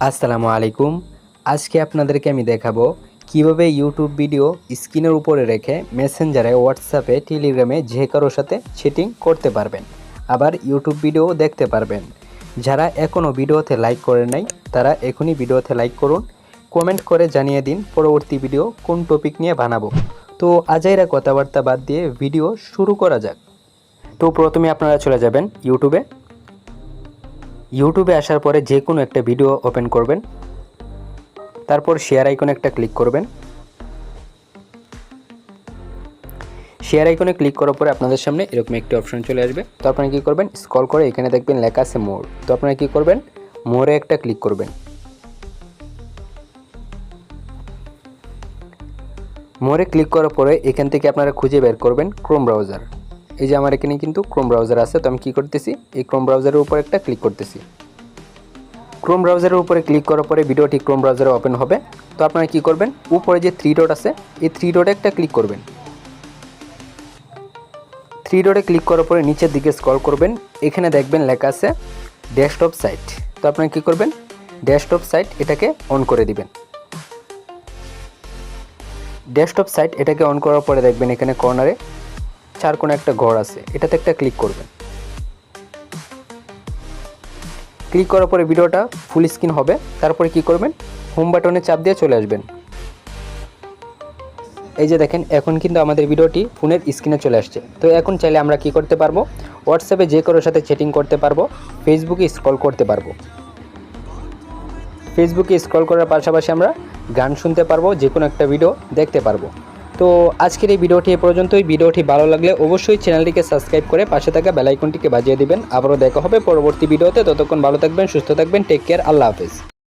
আসসালামু আলাইকুম। আজকে আপনাদেরকে আমি দেখাবো কিভাবে ইউটিউব ভিডিও স্ক্রিনের উপরে রেখে মেসেঞ্জারে, হোয়াটসঅ্যাপে, টেলিগ্রামে যে কারোর সাথে চ্যাটিং করতে পারবেন, আবার ইউটিউব ভিডিও দেখতে পারবেন। যারা এখনও ভিডিওতে লাইক করেন নাই তারা এখনই ভিডিওতে লাইক করুন, কমেন্ট করে জানিয়ে দিন পরবর্তী ভিডিও কোন টপিক নিয়ে বানাবো। তো আজাইরা কথাবার্তা বাদ দিয়ে ভিডিও শুরু করা যাক। তো প্রথমে আপনারা চলে যাবেন ইউটিউবে আসার পরে যে কোনো একটা ভিডিও ওপেন করবেন, তারপর শেয়ার আইকনে একটা ক্লিক করবেন। শেয়ার আইকনে ক্লিক করার পরে আপনাদের সামনে এরকম একটি অপশন চলে আসবে। তো আপনারা কী করবেন, স্ক্রল করে এখানে দেখবেন লেখা আছে মোর। তো আপনারা কী করবেন, মোরে একটা ক্লিক করবেন। মোরে ক্লিক করার পরে এখান থেকে আপনারা খুঁজে বের করবেন ক্রোম ব্রাউজার। এই যে আমার এখানে কিন্তু ক্রোম ব্রাউজার আছে, তো আমি কী করতেছি, এই ক্রোম ব্রাউজারের উপর একটা ক্লিক করতেছি। ক্রোম ব্রাউজারের উপরে ক্লিক করার পরে ভিডিওটি ক্রোম ব্রাউজারে ওপেন হবে। তো আপনারা কী করবেন, উপরে যে থ্রি ডট আছে এই থ্রি ডটে একটা ক্লিক করবেন। থ্রি ডটে ক্লিক করার পরে নিচের দিকে স্ক্রল করবেন, এখানে দেখবেন লেখা আছে ডেস্কটপ সাইট। তো আপনারা কী করবেন, ডেস্কটপ সাইট এটাকে অন করে দিবেন। ডেস্কটপ সাইট এটাকে অন করার পরে দেখবেন এখানে কর্নারে চার কোণে একটা ঘর আছে, এটাতে একটা ক্লিক করবেন। ক্লিক করার পরে ভিডিওটা ফুল স্ক্রিন হবে। তারপরে কি করবেন, হোম বাটনে চাপ দিয়ে চলে আসবেন। এই যে দেখেন এখন কিন্তু আমাদের ভিডিওটি ফোনের স্ক্রিনে চলে আসছে। তো এখন চাইলে আমরা কি করতে পারবো, হোয়াটসঅ্যাপে যে কারোর সাথে চ্যাটিং করতে পারবো, ফেসবুকে স্ক্রল করতে পারবো। ফেসবুকে স্ক্রল করার পাশাপাশি আমরা গান শুনতে পারবো, যে কোনো একটা ভিডিও দেখতে পারবো। তো আজকের এই ভিডিওটি এ পর্যন্তই। ভিডিওটি ভালো লাগলে অবশ্যই চ্যানেলটিকে সাবস্ক্রাইব করে পাশে থাকা বেল আইকনটিকে বাজিয়ে দিবেন। আবারও দেখা হবে পরবর্তী ভিডিওতে। ততক্ষণ ভালো থাকবেন, সুস্থ থাকবেন। Take care. আল্লাহ হাফেজ।